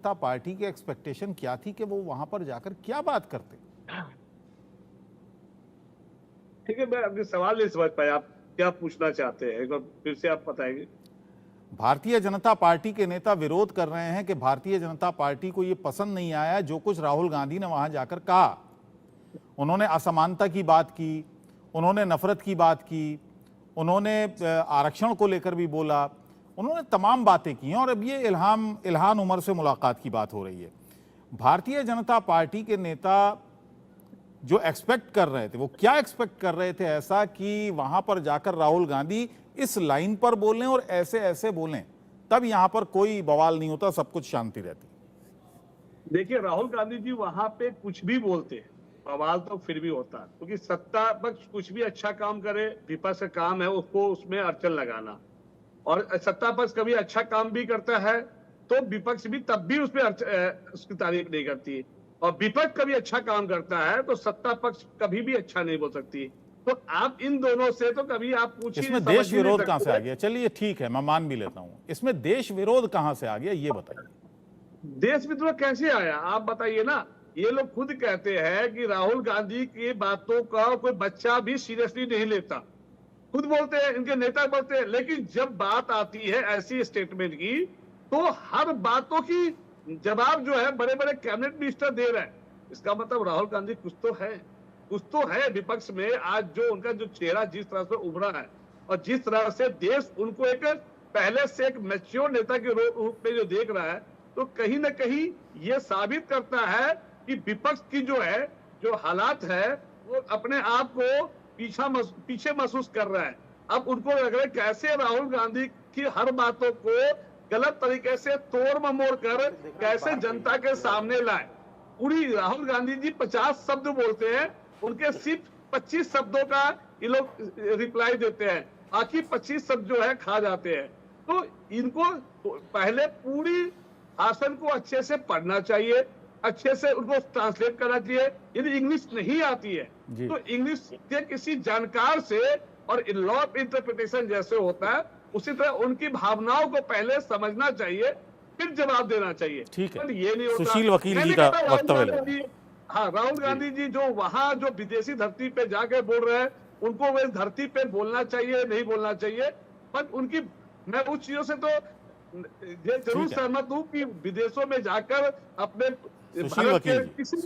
जनता party की expectation क्या थी कि वो वहां पर जाकर क्या बात करते? ठीक है, मैं अपने सवाल नहीं समझ पाया। आप क्या पूछना चाहते हैं, एक बार फिर से आप बताएंगे? भारतीय जनता पार्टी के नेता विरोध कर रहे हैं कि भारतीय जनता पार्टी को यह पसंद नहीं आया जो कुछ राहुल गांधी ने वहां जाकर कहा। उन्होंने असमानता की बात की, उन्होंने नफरत की बात की, उन्होंने आरक्षण को लेकर भी बोला, उन्होंने तमाम बातें की हैं। और अब ये इल्हान उमर से मुलाकात की बात हो रही है। भारतीय जनता पार्टी के नेता जो एक्सपेक्ट कर रहे थे, वो क्या एक्सपेक्ट कर रहे थे ऐसा कि वहां पर जाकर राहुल गांधी इस लाइन पर बोलें और ऐसे ऐसे बोलें, तब यहां पर कोई बवाल नहीं होता, सब कुछ शांति रहती? देखिए, राहुल गांधी जी वहां पे कुछ भी बोलते हैं, बवाल तो फिर भी होता है, क्योंकि सत्ता पक्ष कुछ भी अच्छा काम करे, विपक्ष का काम है उसको उसमें अड़चन लगाना। और सत्ता पक्ष कभी अच्छा काम भी करता है तो विपक्ष भी तब भी उसमें उसकी तारीफ नहीं करती, और विपक्ष कभी अच्छा काम करता है तो सत्ता पक्ष कभी भी अच्छा नहीं बोल सकती। तो आप इन दोनों से तो कभी आप पूछिए, इसमें समझ देश ही नहीं विरोध कहां से आ सकते। गया? चलिए ठीक है, मैं मान भी लेता हूं, इसमें देश विरोध कहां से आ गया ये बताइए। देश विद्रोह कैसे आया, आप बताइए ना। ये लोग खुद कहते हैं कि राहुल गांधी की बातों का कोई बच्चा भी सीरियसली नहीं लेता, खुद बोलते हैं, इनके नेता बोलते हैं। लेकिन जब बात आती है ऐसी स्टेटमेंट की, तो हर बातों की जवाब जो है बड़े बड़े कैबिनेट मिनिस्टर दे रहे हैं। इसका मतलब राहुल गांधी कुछ तो है विपक्ष में। आज जो उनका जो चेहरा जिस तरह से उभरा है, और जिस तरह से देश उनको एक पहले से एक मैच्योर नेता के रूप में जो देख रहा है, तो कहीं ना कहीं ये साबित करता है कि विपक्ष की जो है, जो हालात है, वो अपने आप को पीछे महसूस कर रहा है। अब उनको लग रहा है कैसे राहुल गांधी की हर बातों को गलत तरीके से तोड़ ममोड़ कर कैसे जनता के सामने लाए। पूरी राहुल गांधी जी 50 शब्द बोलते हैं, उनके सिर्फ 25 शब्दों का ये लोग रिप्लाई देते हैं, बाकी 25 शब्द जो है खा जाते हैं। तो इनको पहले पूरी भाषण को अच्छे से पढ़ना चाहिए, अच्छे से उनको ट्रांसलेट करना चाहिए। यदि इंग्लिश नहीं आती है तो इंग्लिश के किसी जानकार से, और लॉ ऑफ इंटरप्रिटेशन जैसे होता है उसी तरह उनकी भावनाओं को पहले समझना चाहिए, फिर जवाब देना चाहिए। ठीक है, ये नहीं होता। सुशील वकील जी का वक्तव्य। हाँ, राहुल गांधी जी जो वहां जो विदेशी धरती पे जाके बोल रहे हैं, उनको वे धरती पे बोलना चाहिए, नहीं बोलना चाहिए। पर उनकी, मैं उस चीजों से तो ये जरूर सहमत हूँ कि विदेशों में जाकर अपने सुशील वकील जी, किसी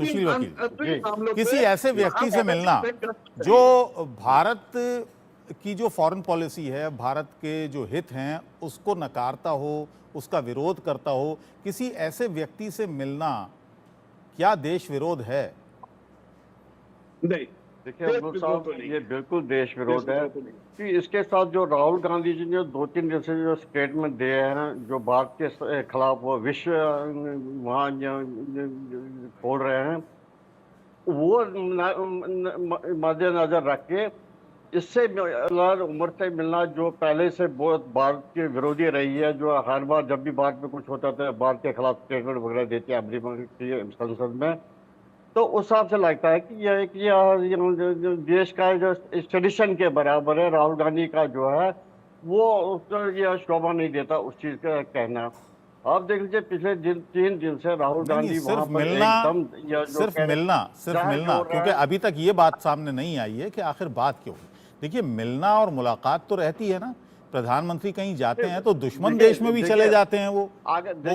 पे ऐसे व्यक्ति से मिलना जो भारत की जो फॉरेन पॉलिसी है, भारत के जो हित हैं उसको नकारता हो, उसका विरोध करता हो, किसी ऐसे व्यक्ति से मिलना क्या देश विरोध है? नहीं, देखिए अब्दुल साहब, ये बिल्कुल देश विरोध है कि इसके साथ जो राहुल गांधी जी ने 2-3 दिन से जो स्टेटमेंट दिए हैं, जो भारत के खिलाफ वो विश्व वहाँ खोल रहे हैं, वो मद्देनजर रख के इससे उम्र से मिलना, जो पहले से बहुत भारत के विरोधी रही है, जो हर बार जब भी भारत में कुछ होता था भारत के खिलाफ स्टेटमेंट वगैरह देती है अमेरिका की संसद में, तो उस हिसाब से लगता है कि यह देश का जो ट्रेडिशन के बराबर है। राहुल गांधी का जो है वो उसका यह शोभा नहीं देता उस चीज का कहना। आप देख लीजिए पिछले 3 दिन से राहुल गांधी वहां पर एकदम सिर्फ मिलना, क्योंकि अभी तक ये बात सामने नहीं आई है कि आखिर बात क्यों है। देखिए, मिलना और मुलाकात तो रहती है ना, प्रधानमंत्री कहीं जाते हैं तो दुश्मन देश में भी चले जाते हैं, वो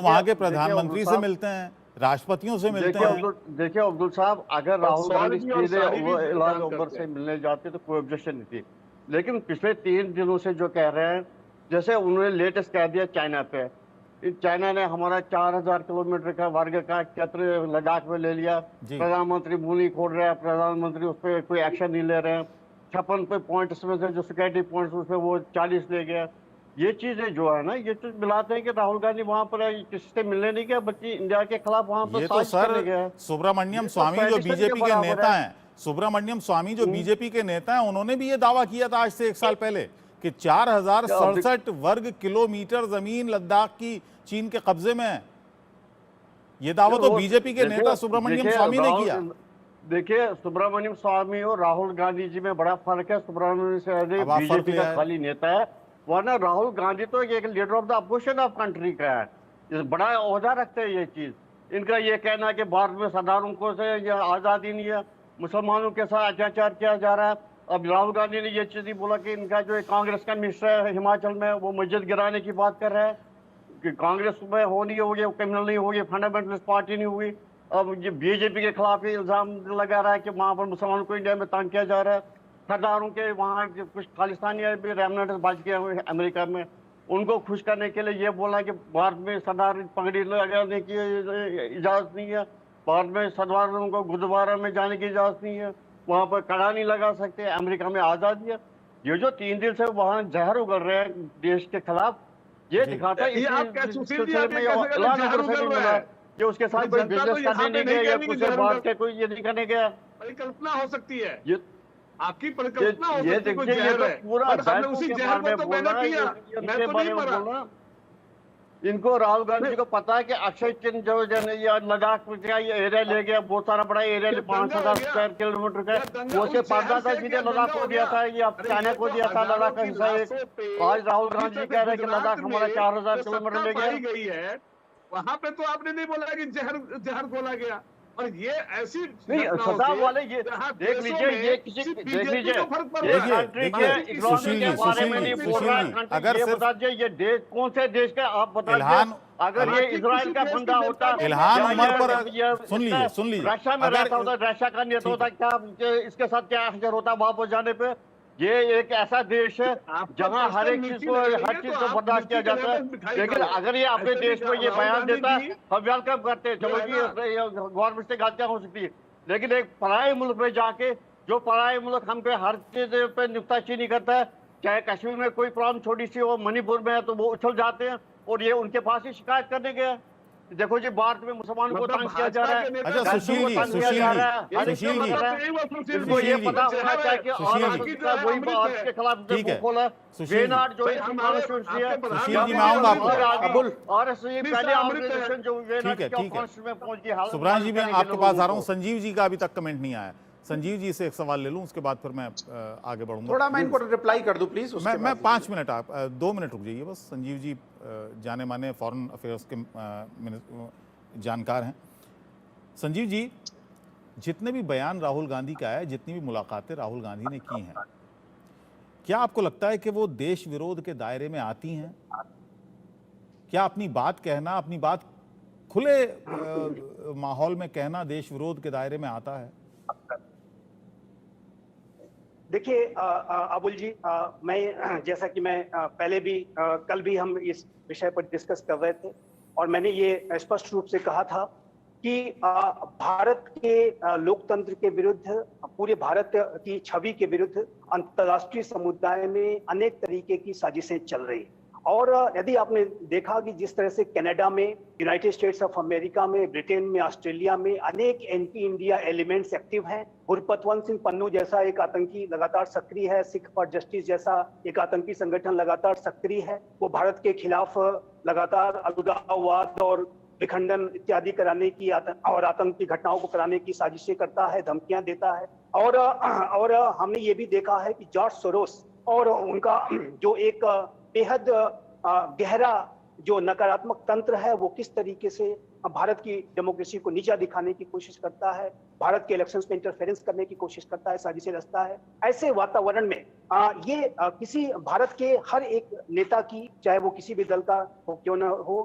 वहां के प्रधानमंत्री से मिलते हैं, राष्ट्रपतियों से मिलते हैं। देखिए अब्दुल साहब, अगर राहुल गांधी सीधे इल्हाम उमर से मिलने जाते तो कोई ऑब्जेक्शन नहीं थी। लेकिन पिछले 3 दिनों से जो कह रहे हैं, जैसे उन्होंने लेटेस्ट कह दिया चाइना पे, चाइना ने हमारा 4000 किलोमीटर का वर्ग का क्षेत्र लद्दाख में ले लिया, प्रधानमंत्री मुंह नहीं खोल रहे हैं, प्रधानमंत्री उस पर कोई एक्शन नहीं ले रहे हैं। 56 पॉइंट्स में से जो सिक्योरिटी पॉइंट्स उसमें वो 40 ले गया। ये चीजें जो है ना, ये तो मिलाते हैं कि राहुल गांधी वहां पर किसी से मिलने नहीं गया, बल्कि इंडिया के खिलाफ वहां पर साजिश करने गया। सुब्रहमण्यम स्वामी जो बीजेपी के नेता हैं, सुब्रमण्यम स्वामी जो बीजेपी के नेता हैं, उन्होंने भी ये दावा किया था आज से 1 साल पहले कि 4067 वर्ग किलोमीटर जमीन लद्दाख की चीन के कब्जे में है। ये दावा तो बीजेपी के नेता सुब्रमण्यम स्वामी ने किया। देखिए, सुब्रमण्यम स्वामी और राहुल गांधी जी में बड़ा फर्क है। सुब्रमण्यम स्वामी बीजेपी का खाली नेता है, वरना राहुल गांधी तो एक leader of the opposition of country का है। ये बड़ा ओहदा रखते हैं ये चीज। इनका ये कहना है कि भारत में साधारणों को से ये आज़ादी नहीं है, मुसलमानों के साथ अत्याचार किया जा रहा है। अब राहुल गांधी ने ये चीज ही बोला कि इनका जो कांग्रेस का मिनिस्टर है हिमाचल में, वो मस्जिद गिराने की बात कर रहा है कि कांग्रेस में हो नहीं होगी, क्रिमिनल नहीं होगी, फंडामेंटलिस्ट पार्टी नहीं हुई। अब ये बीजेपी के खिलाफ ही इल्जाम लगा रहा है कि वहां पर मुसलमानों को इंडिया में तंग किया जा रहा है। सरदारों के वहाँ कुछ खालिस्तानी भी रेमनेंट बच गए हुए अमेरिका में, उनको खुश करने के लिए ये बोला कि भारत में सरदार पगड़ी लगाने की इजाजत नहीं है, भारत में सरदारों को गुरुद्वारा में जाने की इजाजत नहीं है, वहां पर कड़ा नहीं लगा सकते, अमेरिका में आजादी है। ये जो 3 दिन से वहां जहर उगल रहे हैं देश के खिलाफ, ये दिखाता है कि उसके साथ कोई बिजनेस करने नहीं गया या कुछ बात के कोई ये नहीं करने गया। परिकल्पना हो सकती है, ये आपकी परिकल्पना हो सकती है, कोई ये जहर है, पूरा हमने उसी जहर को तो मैंने किया, मैं तो नहीं मरा। इनको राहुल गांधी को पता है कि अक्षय चिन्ह जो लद्दाख का ये एरिया ले गया, बहुत सारा बड़ा एरिया 5,000 स्क्वायर किलोमीटर का, वो से 5,000 सीधे लद्दाख को दिया था, ये अब चाइना को दिया था लद्दाख का हिस्सा एक। आज राहुल गांधी कह रहे हैं कि लद्दाख हमारा 4,000 किलोमीटर ले गया। वहां पे तो आपने नहीं बोला कि जहर खोला गया। और ये ऐसी नहीं सदा वाले ये देख लीजिए, ये किसी देख लीजिए सुशील जी, अगर ये बता दीजिए ये देश कौन से देश का आप बता दीजिए। अगर ये इजराइल का बंदा होता, इल्हान उमर पर सुन लीजिए रशिया में रहता होता, रशिया का नेता होता, क्या इसके साथ क्या असर होता वापस जाने पे। ये एक ऐसा देश है जहां हर एक चीज को बर्दाश्त किया जाता है। लेकिन अगर ये अपने देश में ये बयान देता है, हम वेलकम करते हैं, चलो जी गवर्नमेंट से गलतियां हो सकती है। लेकिन एक पराए मुल्क में जाके, जो पराए मुल्क हम पे हर चीज पे नुक्ताचीनी करता है, चाहे कश्मीर में कोई प्रॉब्लम छोटी सी हो, मणिपुर में है तो वो उछल जाते हैं, और ये उनके पास ही शिकायत करने गए। देखो जी भारत में मुसलमानों को तंग किया जा रहा है। अच्छा सुशील जी, इनको ये पता होना चाहिए कि वही भारत के खिलाफ खोला वेनाड जो सुशील जी, मैं आऊंगा आपको और पहले ऑर्गेनाइजेशन जो वेनाड के कॉन्स्टिट्यूशन में पहुंच गई। सुब्रान जी, मैं आपके पास आ रहा हूँ। संजीव जी का अभी तक कमेंट नहीं आया। संजीव जी से एक सवाल ले लूं, उसके बाद फिर मैं आगे बढ़ूंगा। थोड़ा मैं इनको रिप्लाई कर दूं प्लीज। मैं 5 मिनट, आप 2 मिनट रुक जाइए बस। संजीव जी जाने माने फॉरेन अफेयर्स के जानकार हैं। संजीव जी, जितने भी बयान राहुल गांधी का है, जितनी भी मुलाकातें राहुल गांधी ने की हैं, क्या आपको लगता है कि वो देश विरोध के दायरे में आती हैं? क्या अपनी बात कहना, अपनी बात खुले माहौल में कहना देश विरोध के दायरे में आता है? देखिए अबुल जी, मैं जैसा कि मैं पहले भी कल भी हम इस विषय पर डिस्कस कर रहे थे, और मैंने ये स्पष्ट रूप से कहा था कि भारत के लोकतंत्र के विरुद्ध, पूरे भारत की छवि के विरुद्ध अंतर्राष्ट्रीय समुदाय में अनेक तरीके की साजिशें चल रही हैं। और यदि आपने देखा कि जिस तरह से कनाडा में, यूनाइटेड स्टेट्स ऑफ अमेरिका में, ब्रिटेन में, ऑस्ट्रेलिया में अनेक एंटी इंडिया एलिमेंट्स एक्टिव हैं। गुरपतवंत सिंह पन्नू जैसा एक आतंकी लगातार सक्रिय है, सिख फॉर जस्टिस जैसा एक आतंकी संगठन लगातार सक्रिय है। वो भारत के खिलाफ लगातार अलगाववाद और विखंडन इत्यादि कराने की और आतंकी घटनाओं को कराने की साजिशें करता है, धमकियां देता है। और हमने ये भी देखा है कि जॉर्ज सोरोस और उनका जो एक बेहद गहरा जो नकारात्मक तंत्र है, वो किस तरीके से भारत की डेमोक्रेसी को नीचा दिखाने की कोशिश करता है, भारत के इलेक्शंस में इंटरफेरेंस करने की कोशिश करता है, साजिशें रचता है। ऐसे वातावरण में ये किसी भारत के हर एक नेता की, चाहे वो किसी भी दल का हो क्यों न हो,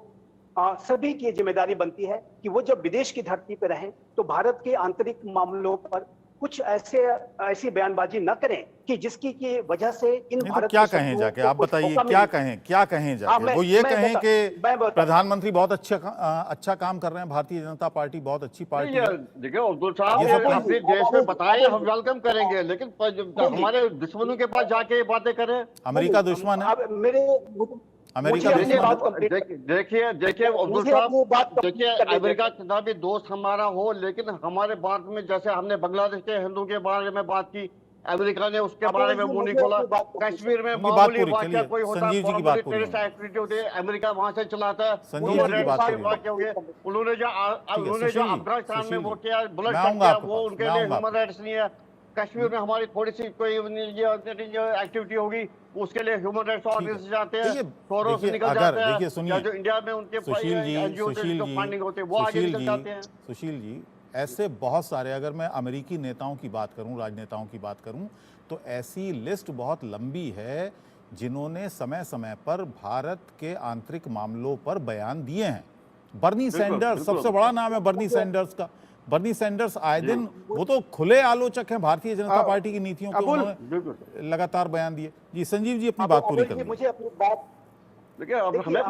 सभी की जिम्मेदारी बनती है कि वो जब विदेश की धरती पर रहें तो भारत के आंतरिक मामलों पर कुछ ऐसी बयानबाजी न करें कि जिसकी की वजह से इन भारत क्या कहें जाके, आप बताइए क्या कहें जाके? वो ये कहें कि प्रधानमंत्री बहुत अच्छा काम कर रहे हैं, भारतीय जनता पार्टी बहुत अच्छी पार्टी है। देखिए अब्दुल साहब, अपने देश में बताएं, हम वेलकम करेंगे, लेकिन हमारे दुश्मनों के पास जाके बातें करें। अमेरिका दुश्मन है, अमेरिका देखिए अब्दुल साहब, देखिए अमेरिका कितना भी दोस्त हमारा हो, लेकिन हमारे भारत में जैसे हमने बांग्लादेश के हिंदू के बारे में बात की, अमेरिका ने उसके बारे में मुंह नहीं खोला। कश्मीर में मामूली वाकया कोई होता है, टेररिस्ट एक्टिविटी होती है, अमेरिका वहां से चलाता है। उन्होंने जो अफगानिस्तान में वो किया, बुलेट किया, वो उनके लिए ह्यूमन राइट्स नहीं है। कश्मीर में हमारी थोड़ी सी कोई एक्टिविटी होगी, उसके लिए ह्यूमन राइट्स ऑर्गेनाइजेशन जाते हैं, शोरों से निकल जाते हैं। देखिए सुनिए, जो इंडिया में उनके सुशील जी, फंडिंग होते हैं वो आगे निकल जाते हैं। सुशील जी, ऐसे बहुत सारे, अगर मैं अमेरिकी नेताओं की बात करूं, राजनेताओं की बात करूं, तो ऐसी लिस्ट बहुत लंबी है जिन्होंने समय समय पर भारत के आंतरिक मामलों पर बयान दिए हैं। बर्नी सैंडर्स सबसे बड़ा नाम है, बर्नी सैंडर्स का। बर्नी सैंडर्स आए दिन, वो तो खुले आलोचक हैं भारतीय जनता पार्टी की नीतियों के, उन्होंने लगातार बयान दिए। जी संजीव जी अपनी बात पूरी करिए। मुझे अपनी बात देखिए, अब हमें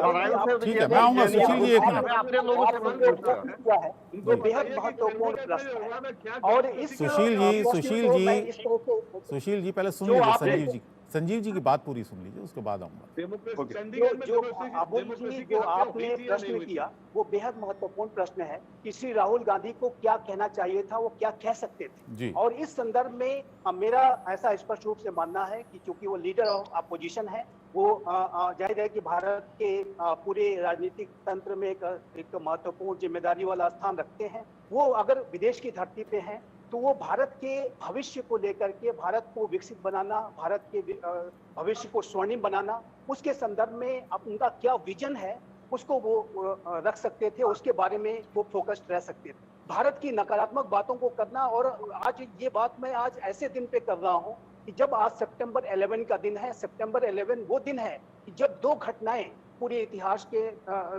ठीक है, मैं आऊंगा सुशील जी, एक मिनट। अपने लोगों से किया है, वो बेहद महत्वपूर्ण प्रश्न है। और इस सुशील जी पहले सुन लीजिए संजीव जी, संजीव जी की बात पूरी सुन लीजिए, उसके बाद आऊंगा। जो आपने प्रश्न किया वो बेहद महत्वपूर्ण प्रश्न है कि श्री राहुल गांधी को क्या कहना चाहिए था, वो क्या कह सकते थे। और इस संदर्भ में मेरा ऐसा स्पष्ट रूप से मानना है कि चूंकि वो लीडर ऑफ अपोजिशन है, वो जाहिर है कि भारत के पूरे राजनीतिक तंत्र में एक महत्वपूर्ण जिम्मेदारी वाला स्थान रखते हैं। वो अगर विदेश की धरती पे हैं तो वो भारत के भविष्य को लेकर के, भारत को विकसित बनाना, भारत के भविष्य को स्वर्णिम बनाना, उसके संदर्भ में अब उनका क्या विजन है उसको वो रख सकते थे, उसके बारे में वो फोकस्ड रह सकते थे। भारत की नकारात्मक बातों को करना, और आज ये बात मैं आज ऐसे दिन पे कर रहा हूँ कि जब आज सितंबर 11 का दिन है। सितंबर 11 वो दिन है कि जब दो घटनाएं पूरे इतिहास के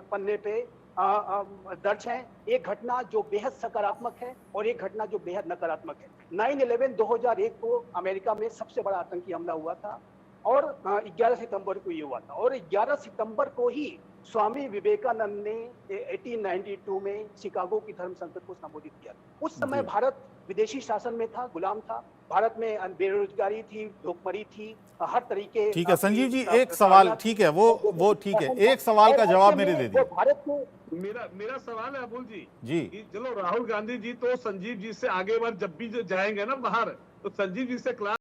पन्ने पे दर्ज है। एक घटना जो बेहद सकारात्मक है और एक घटना जो बेहद नकारात्मक है। 9/11 2001 को अमेरिका में सबसे बड़ा आतंकी हमला हुआ था और 11 सितंबर को ये हुआ था। और 11 सितंबर को ही स्वामी विवेकानंद ने 1892 में शिकागो की धर्म संकट को संबोधित किया। उस समय भारत विदेशी शासन में था, गुलाम था। भारत में बेरोजगारी थी, भूखमरी थी, हर तरीके। ठीक है संजीव जी, एक सवाल, ठीक है, वो ठीक है, एक सवाल का जवाब मेरे दे दीजिए। भारत को मेरा सवाल है अबुल जी जी, चलो राहुल गांधी जी तो संजीव जी से आगे बार जब भी जाएंगे ना बाहर, तो संजीव जी से क्लास